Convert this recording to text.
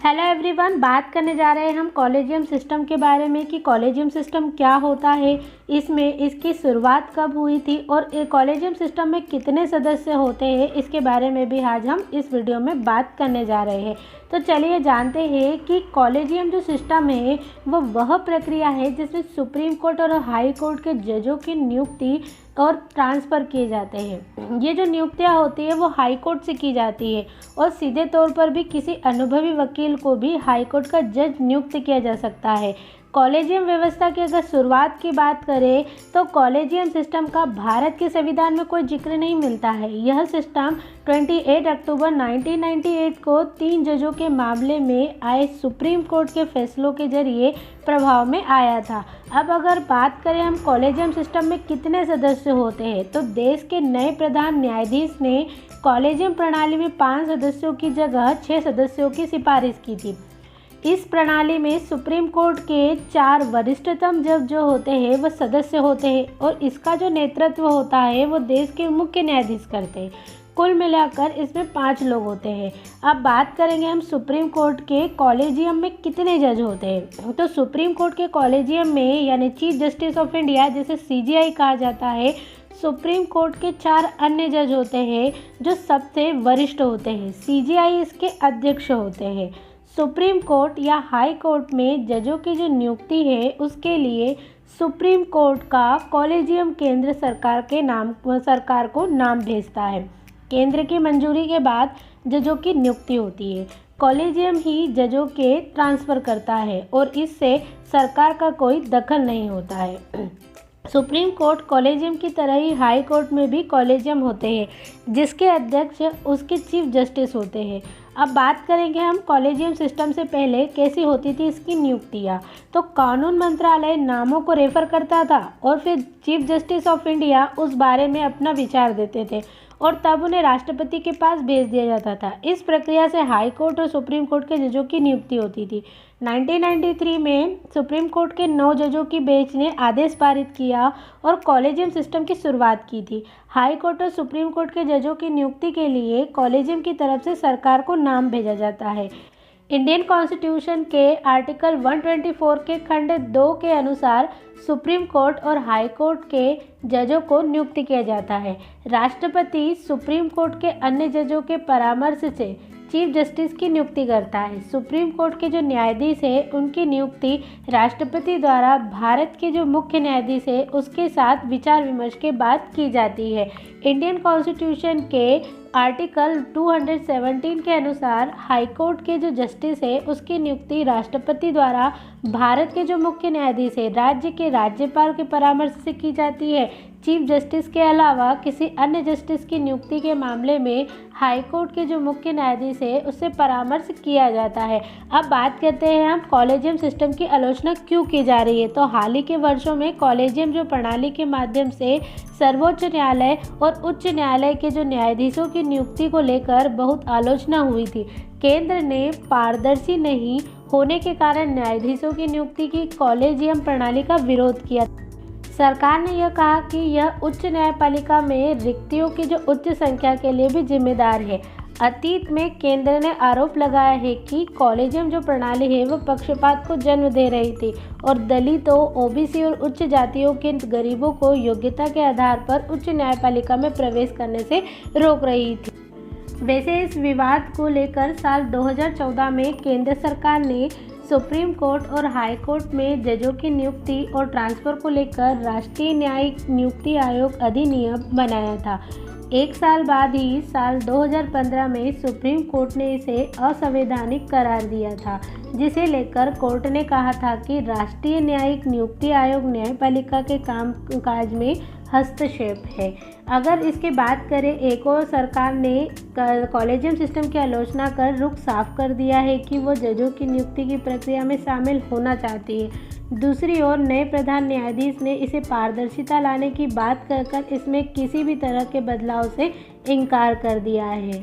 Hello everyone, बात करने जा रहे हैं हम कॉलेजियम सिस्टम के बारे में कि कॉलेजियम सिस्टम क्या होता है, इसमें इसकी शुरुआत कब हुई थी और कॉलेजियम सिस्टम में कितने सदस्य होते हैं, इसके बारे में भी आज हम इस वीडियो में बात करने जा रहे हैं। तो चलिए जानते हैं कि कॉलेजियम जो सिस्टम है वो वह प्रक्रिया है जिसमें सुप्रीम कोर्ट और हाई कोर्ट के जजों की नियुक्ति और ट्रांसफ़र किए जाते हैं। ये जो नियुक्तियाँ होती है वो हाई कोर्ट से की जाती है और सीधे तौर पर भी किसी अनुभवी वकील को भी हाई कोर्ट का जज नियुक्त किया जा सकता है। कॉलेजियम व्यवस्था की अगर शुरुआत की बात करें तो कॉलेजियम सिस्टम का भारत के संविधान में कोई जिक्र नहीं मिलता है। यह सिस्टम 28 अक्टूबर 1998 को 3 जजों के मामले में आए सुप्रीम कोर्ट के फैसलों के जरिए प्रभाव में आया था। अब अगर बात करें हम कॉलेजियम सिस्टम में कितने सदस्य होते हैं तो देश के नए प्रधान न्यायाधीश ने कॉलेजियम प्रणाली में 5 सदस्यों की जगह 6 सदस्यों की सिफारिश की थी। इस प्रणाली में सुप्रीम कोर्ट के 4 वरिष्ठतम जज जो होते हैं वह सदस्य होते हैं और इसका जो नेतृत्व होता है वो देश के मुख्य न्यायाधीश करते हैं। कुल मिलाकर इसमें 5 लोग होते हैं। अब बात करेंगे हम सुप्रीम कोर्ट के कॉलेजियम में कितने जज होते हैं। तो सुप्रीम कोर्ट के कॉलेजियम में यानी चीफ जस्टिस ऑफ इंडिया जिसे सीजेआई कहा जाता है, सुप्रीम कोर्ट के 4 अन्य जज होते हैं जो सबसे वरिष्ठ होते हैं। सीजेआई इसके अध्यक्ष होते हैं। सुप्रीम कोर्ट या हाई कोर्ट में जजों की जो नियुक्ति है उसके लिए सुप्रीम कोर्ट का कॉलेजियम केंद्र सरकार को नाम भेजता है। केंद्र की मंजूरी के बाद जजों की नियुक्ति होती है। कॉलेजियम ही जजों के ट्रांसफ़र करता है और इससे सरकार का कोई दखल नहीं होता है। सुप्रीम कोर्ट कॉलेजियम की तरह ही हाई कोर्ट में भी कॉलेजियम होते हैं जिसके अध्यक्ष उसके चीफ जस्टिस होते हैं। अब बात करेंगे हम कॉलेजियम सिस्टम से पहले कैसी होती थी इसकी नियुक्तियाँ। तो कानून मंत्रालय नामों को रेफ़र करता था और फिर चीफ जस्टिस ऑफ इंडिया उस बारे में अपना विचार देते थे और तब उन्हें राष्ट्रपति के पास भेज दिया जाता था। इस प्रक्रिया से हाई कोर्ट और सुप्रीम कोर्ट के जजों की नियुक्ति होती थी। 1993 में सुप्रीम कोर्ट के 9 जजों की बेंच ने आदेश पारित किया और कॉलेजियम सिस्टम की शुरुआत की थी। हाई कोर्ट और सुप्रीम कोर्ट के जजों की नियुक्ति के लिए कॉलेजियम की तरफ से सरकार को नाम भेजा जाता है। इंडियन कॉन्स्टिट्यूशन के आर्टिकल 124 के खंड 2 के अनुसार सुप्रीम कोर्ट और हाई कोर्ट के जजों को नियुक्त किया जाता है। राष्ट्रपति सुप्रीम कोर्ट के अन्य जजों के परामर्श से चीफ जस्टिस की नियुक्ति करता है। सुप्रीम कोर्ट के जो न्यायाधीश है उनकी नियुक्ति राष्ट्रपति द्वारा भारत के जो मुख्य न्यायाधीश है उसके साथ विचार विमर्श के बाद की जाती है। इंडियन कॉन्स्टिट्यूशन के आर्टिकल 217 के अनुसार हाई कोर्ट के जो जस्टिस है उसकी नियुक्ति राष्ट्रपति द्वारा भारत के जो मुख्य न्यायाधीश है राज्य के राज्यपाल के परामर्श से की जाती है। चीफ जस्टिस के अलावा किसी अन्य जस्टिस की नियुक्ति के मामले में हाई कोर्ट के जो मुख्य न्यायाधीश है उससे परामर्श किया जाता है। अब बात करते हैं हम कॉलेजियम सिस्टम की आलोचना क्यों की जा रही है। तो हाल ही के वर्षों में कॉलेजियम जो प्रणाली के माध्यम से सर्वोच्च न्यायालय और उच्च न्यायालय के जो न्यायाधीशों की नियुक्ति को लेकर बहुत आलोचना हुई थी। केंद्र ने पारदर्शी नहीं होने के कारण न्यायाधीशों की नियुक्ति की कॉलेजियम प्रणाली का विरोध किया। सरकार ने यह कहा कि यह उच्च न्यायपालिका में रिक्तियों की जो उच्च संख्या के लिए भी जिम्मेदार है। अतीत में केंद्र ने आरोप लगाया है कि कॉलेजियम जो प्रणाली है वो पक्षपात को जन्म दे रही थी और दलितों, ओबीसी और उच्च जातियों के गरीबों को योग्यता के आधार पर उच्च न्यायपालिका में प्रवेश करने से रोक रही थी। वैसे इस विवाद को लेकर साल 2014 में केंद्र सरकार ने सुप्रीम कोर्ट और हाई कोर्ट में जजों की नियुक्ति और ट्रांसफ़र को लेकर राष्ट्रीय न्यायिक नियुक्ति आयोग अधिनियम बनाया था। 1 साल बाद ही साल 2015 में सुप्रीम कोर्ट ने इसे असंवैधानिक करार दिया था, जिसे लेकर कोर्ट ने कहा था कि राष्ट्रीय न्यायिक नियुक्ति आयोग न्यायपालिका के कामकाज में हस्तक्षेप है। अगर इसके बात करें, एक और सरकार ने कॉलेजियम सिस्टम की आलोचना कर रुख साफ कर दिया है कि वो जजों की नियुक्ति की प्रक्रिया में शामिल होना चाहती है। दूसरी ओर नए प्रधान न्यायाधीश ने इसे पारदर्शिता लाने की बात कर इसमें किसी भी तरह के बदलाव से इनकार कर दिया है।